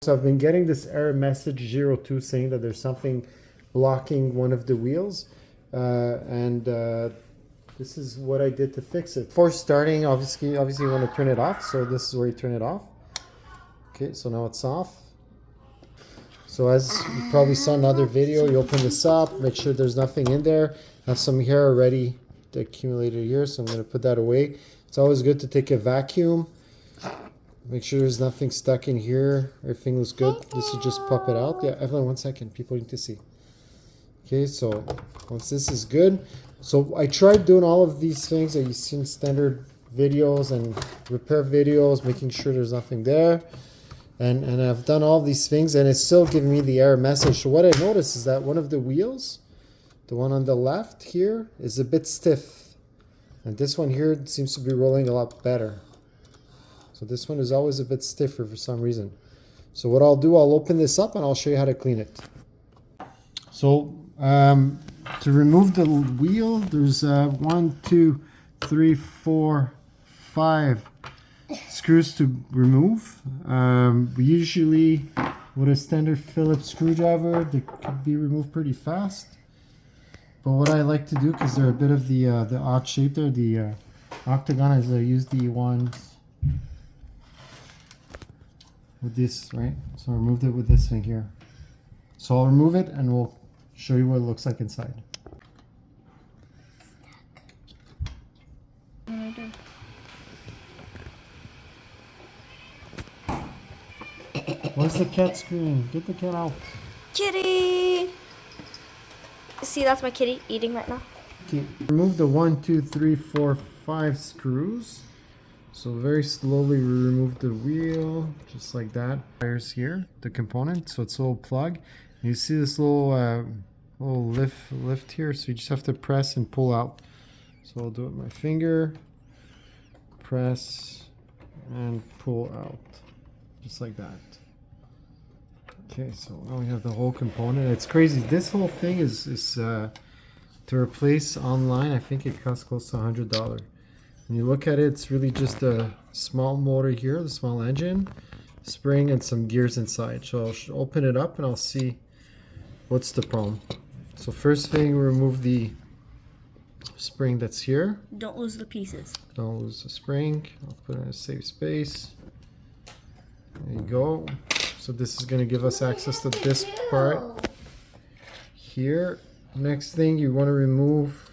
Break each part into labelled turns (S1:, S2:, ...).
S1: So I've been getting this error message 02 saying that there's something blocking one of the wheels, this is what I did to fix it. Before starting, obviously you want to turn it off, so this is where you turn it off. Okay, so now it's off. So as you probably saw in another video, you open this up, make sure there's nothing in there. I have some hair already accumulated here, so I'm going to put that away. It's always good to take a vacuum. Make sure there's nothing stuck in here. Everything looks good. This will just pop it out. Yeah, Evelyn, 1 second. People need to see. Okay, so once this is good. So I tried doing all of these things that you see in standard videos and repair videos, making sure there's nothing there. And I've done all these things and it's still giving me the error message. So what I noticed is that one of the wheels, the one on the left here, is a bit stiff. And this one here seems to be rolling a lot better. So this one is always a bit stiffer for some reason. So what I'll do, I'll open this up and I'll show you how to clean it. So to remove the wheel, there's 1, 2, 3, 4, 5 screws to remove. Usually with a standard Phillips screwdriver, they could be removed pretty fast. But what I like to do, because they're a bit of the odd shape there, the octagon, is I use the ones with this, right? So I removed it with this thing here. So I'll remove it and we'll show you what it looks like inside. Where's the cat screaming? Get the cat out.
S2: Kitty! See, that's my kitty eating right now.
S1: Okay, remove the 1, 2, 3, 4, 5 screws. So very slowly we remove the wheel, just like that. Wires here, the component, so it's a little plug. And you see this little lift here, so you just have to press and pull out. So I'll do it with my finger, press and pull out, just like that. Okay, so now we have the whole component. It's crazy. This whole thing is to replace online. I think it costs close to $100. When you look at it, it's really just a small motor here, the small engine, spring, and some gears inside. So I'll open it up and I'll see what's the problem. So first thing, remove the spring that's here.
S2: Don't lose the pieces.
S1: Don't lose the spring. I'll put it in a safe space. There you go. So this is going to give us access to this part here. Next thing, you want to remove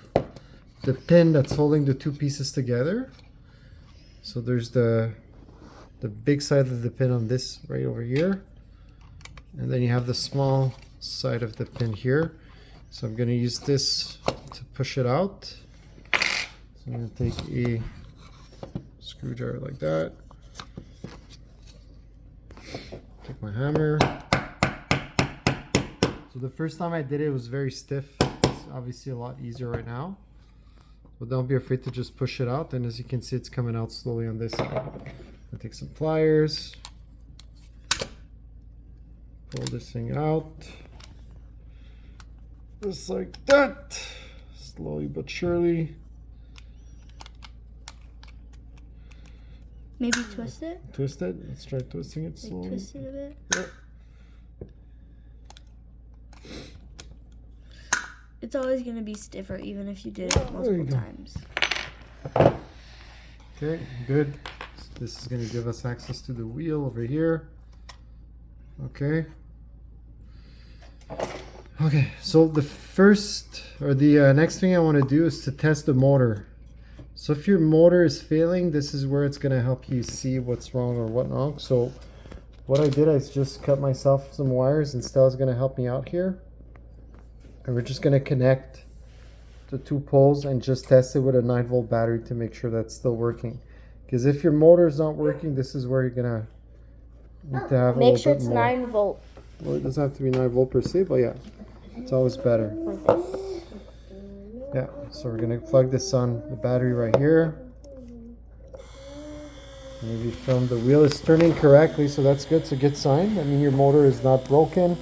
S1: the pin that's holding the two pieces together. So there's the big side of the pin on this right over here, and then you have the small side of the pin here. So I'm going to use this to push it out. So I'm going to take a screwdriver like that, take my hammer. So the first time I did it, it was very stiff. It's obviously a lot easier right now. But don't be afraid to just push it out, and as you can see, it's coming out slowly on this side. I'll take some pliers, pull this thing out, just like that, slowly but surely.
S2: Maybe twist it?
S1: Twist it, let's try twisting it slowly.
S2: Twist it a bit?
S1: Yep.
S2: It's always going to be stiffer even if you did it multiple times.
S1: Okay, good. So this is going to give us access to the wheel over here. Okay. Okay, so the first or the next thing I want to do is to test the motor. So if your motor is failing, this is where it's going to help you see what's wrong or what wrong. So what I did is just cut myself some wires, and Stella's going to help me out here. And we're just going to connect the two poles and just test it with a 9-volt battery to make sure that's still working. Because if your motor is not working, this is where you're going to need to have a little bit more.
S2: Make sure it's 9 volt.
S1: Well, it doesn't have to be 9 volt per se, but yeah, it's always better. Yeah, so we're going to plug this on the battery right here. Maybe film the wheel is turning correctly, so that's good. It's a good sign. I mean, your motor is not broken.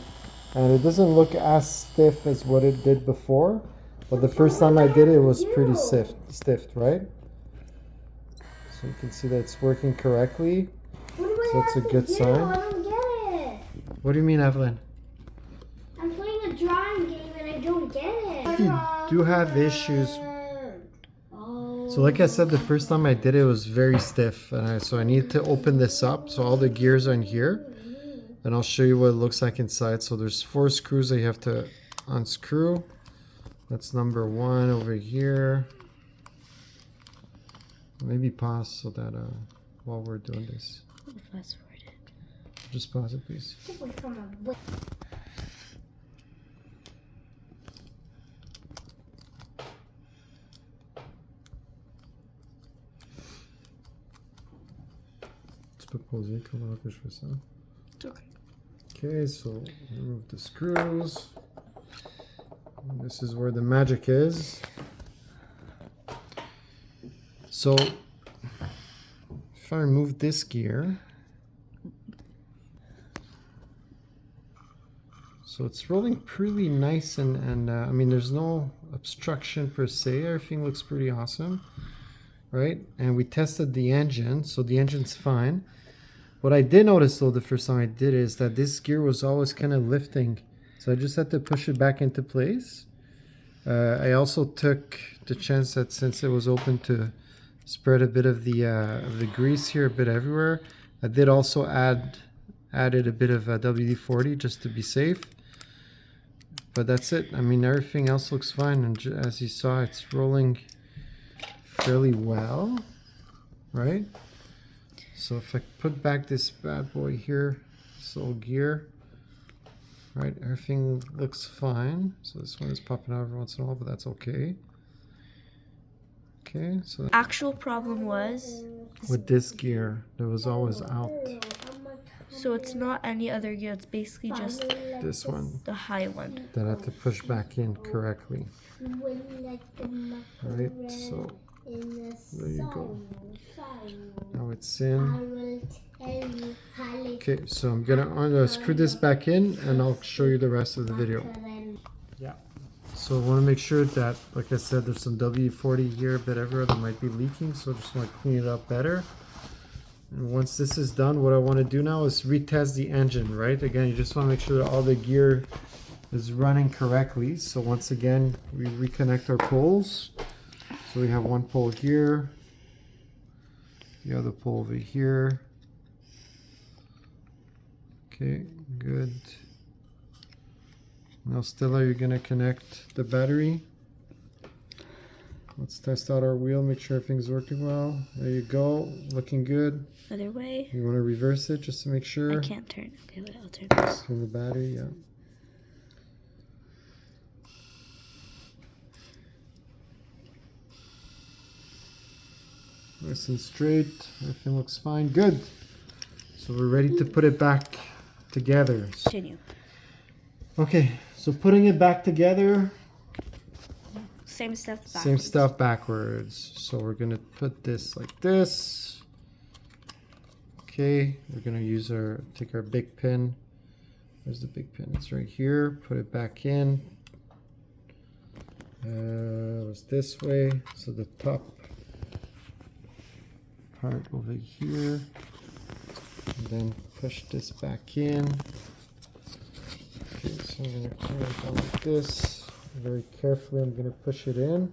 S1: And it doesn't look as stiff as what it did before. But the first time I did it, it was pretty stiff, right? So you can see that it's working correctly. So it's a good sign.
S3: I don't get it.
S1: What do you mean, Evelyn?
S2: I'm playing a drawing game and I don't get it.
S1: You do have issues. So like I said, the first time I did it, was very stiff. So I need to open this up. So all the gears are in here. And I'll show you what it looks like inside. So there's 4 screws that you have to unscrew. That's number 1 over here. Maybe pause so that while we're doing this.
S2: Fast forward it.
S1: Just pause it, please. Tu peux pauser comment que je fais ça?
S2: It's okay.
S1: Okay, so remove the screws. And this is where the magic is. So if I remove this gear, so it's rolling pretty nice and I mean there's no obstruction per se. Everything looks pretty awesome, right? And we tested the engine, so the engine's fine. What I did notice though the first time I did is that this gear was always kind of lifting, so I just had to push it back into place. I also took the chance that since it was open to spread a bit of the grease here a bit everywhere. I did also added a bit of WD-40 just to be safe. But that's it. I mean, everything else looks fine, and as you saw, it's rolling fairly well, right? So if I put back this bad boy here, this little gear, right, everything looks fine. So this one is popping out every once in a while, but that's okay. Okay, so
S2: Actual problem was
S1: with this gear, it was always out.
S2: so it's not any other gear. It's basically just
S1: This one
S2: the high one.
S1: that I had to push back in correctly. Alright, so there you go. Now it's in. Okay, so I'm gonna unscrew this back in and I'll show you the rest of the video. Yeah. So I want to make sure that, like I said, there's some WD-40 here, a bit everywhere that might be leaking, so I just want to clean it up better. And once this is done, what I want to do now is retest the engine, right? Again, you just want to make sure that all the gear is running correctly. So once again, we reconnect our poles. So we have one pole here, the other pole over here. Okay, good. Now Stella, you're gonna connect the battery. Let's test out our wheel, make sure everything's working well. There you go, looking good.
S2: Other way.
S1: You want to reverse it just to make sure.
S2: I can't turn. Okay, wait, I'll turn this.
S1: Turn the battery, yeah. Nice and straight, everything looks fine, good. So we're ready to put it back together.
S2: Continue.
S1: Okay, so putting it back together.
S2: Same stuff backwards.
S1: Same stuff backwards. So we're gonna put this like this. Okay, we're gonna take our big pin. Where's the big pin? It's right here. Put it back in. It was this way. So the top part over here. And then push this back in. Okay, so I'm gonna turn it down like this. Very carefully, I'm going to push it in.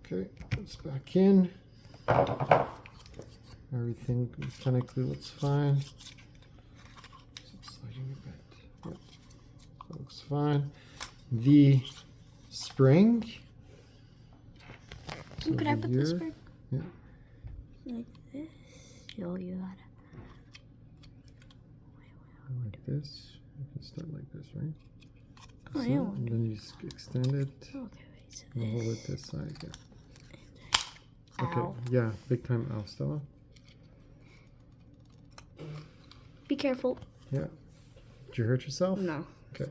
S1: Okay, it's back in. Everything mechanically looks fine. Sliding a bit. Yep, that looks fine. The spring.
S2: Could I put the spring?
S1: Yeah.
S2: Like this. Yo, you gotta.
S1: Like this. You can start like this, right?
S2: Oh,
S1: So,
S2: yeah.
S1: and then you extend it.
S2: Okay, wait. So
S1: And hold
S2: this.
S1: it this side. Yeah.
S2: Ow.
S1: Okay. Yeah. Big time ow, Stella.
S2: Be careful.
S1: Yeah. Did you hurt yourself?
S2: No.
S1: Okay.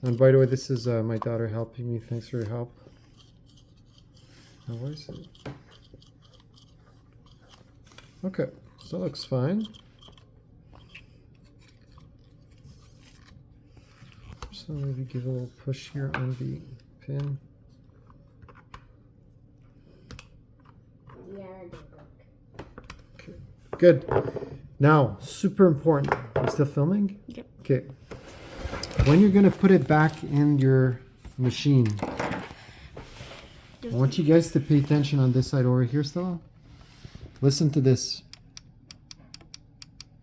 S1: And by the way, this is my daughter helping me. Thanks for your help. Now, where is it? Okay, so that looks fine. So maybe give a little push here on the pin. good. Now, super important. You still filming?
S2: Yep.
S1: Okay. When you're gonna put it back in your machine, I want you guys to pay attention on this side over here, Stella. Listen to this.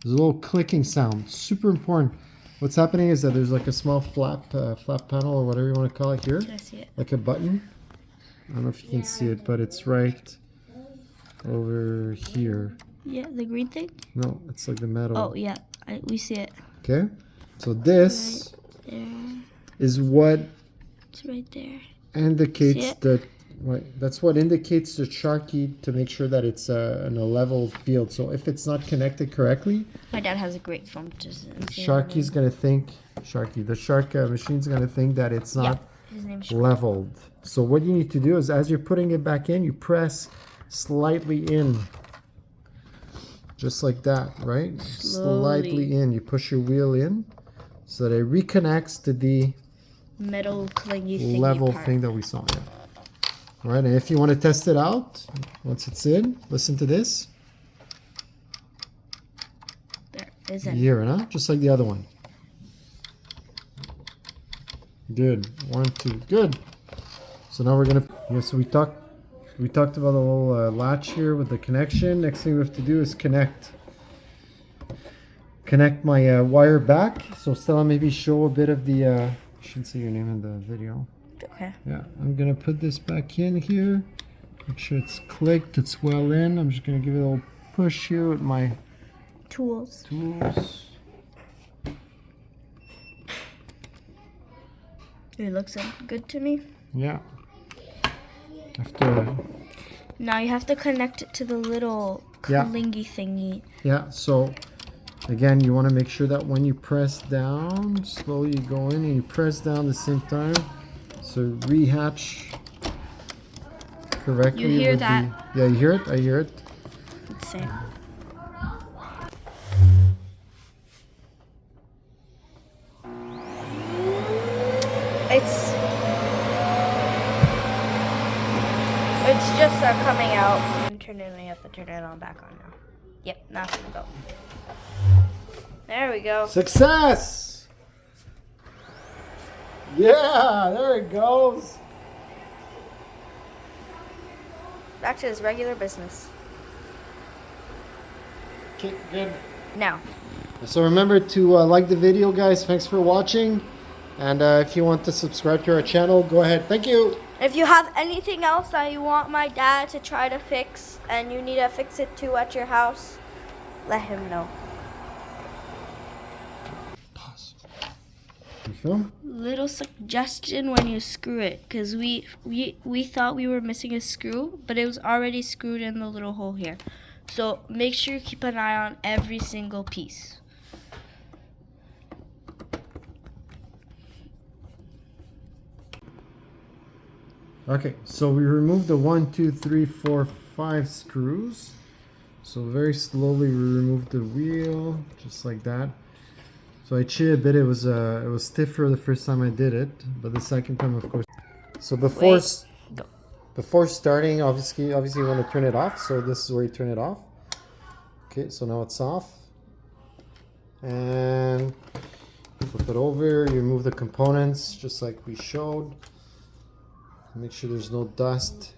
S1: There's a little clicking sound. Super important. What's happening is that there's like a small flap panel or whatever you want to call it here.
S2: Can I see it?
S1: Like a button. I don't know if you can see it, but it's right over here.
S2: Yeah, the green thing?
S1: No, it's like the metal.
S2: Oh, yeah. We see it.
S1: Okay. So this
S2: There.
S1: is what
S2: It's right there.
S1: indicates
S2: See it?
S1: the that's what indicates the Sharky to make sure that it's in a level field. So if it's not connected correctly,
S2: My dad has a great phone.
S1: Sharky's gonna think the Shark machine's gonna think that it's not
S2: His name's
S1: leveled. So what you need to do is, as you're putting it back in, you press slightly in, just like that, right? Slightly in. You push your wheel in so that it reconnects to the
S2: metal clingy thingy
S1: level
S2: part.
S1: thing that we saw. Yeah. All right, and if you want to test it out, once it's in, listen to this.
S2: There, it's
S1: You
S2: in.
S1: hear it, huh? Just like the other one. Good. 1, 2. Good. So now we're gonna. Yeah. So we talked about the little latch here with the connection. Next thing we have to do is connect my wire back. So Stella, maybe show a bit of the. I shouldn't say your name in the video.
S2: Okay.
S1: Yeah, I'm gonna put this back in here. Make sure it's clicked, it's well in. I'm just gonna give it a little push here with my
S2: Tools.
S1: tools.
S2: It looks good to me.
S1: Yeah. After.
S2: Now you have to connect it to the little
S1: Yeah.
S2: clingy thingy.
S1: Yeah. So again, you want to make sure that when you press down, slowly you go in and you press down at the same time. So rehatch correctly.
S2: You hear
S1: with
S2: that?
S1: Yeah, you hear it? I hear it.
S2: Let's see. It's just coming out. Turn it. We have to turn it on back on now. Yep, now it's gonna go. There we go.
S1: Success! Yeah, there it goes.
S2: Back to his regular business.
S1: Okay, good.
S2: Now.
S1: So remember to like the video, guys. Thanks for watching. And if you want to subscribe to our channel, go ahead. Thank you.
S2: If you have anything else that you want my dad to try to fix and you need to fix it too at your house, let him know.
S1: Pause. You film?
S2: Little suggestion when you screw it, because we thought we were missing a screw, but it was already screwed in the little hole here. So make sure you keep an eye on every single piece.
S1: Okay, so we removed the 1, 2, 3, 4, 5 screws. So very slowly we removed the wheel, just like that. So I cheated a bit. It was stiffer the first time I did it, but the second time, of course. So before starting, obviously you want to turn it off. So this is where you turn it off. Okay, so now it's off, and flip it over. You remove the components, just like we showed. Make sure there's no dust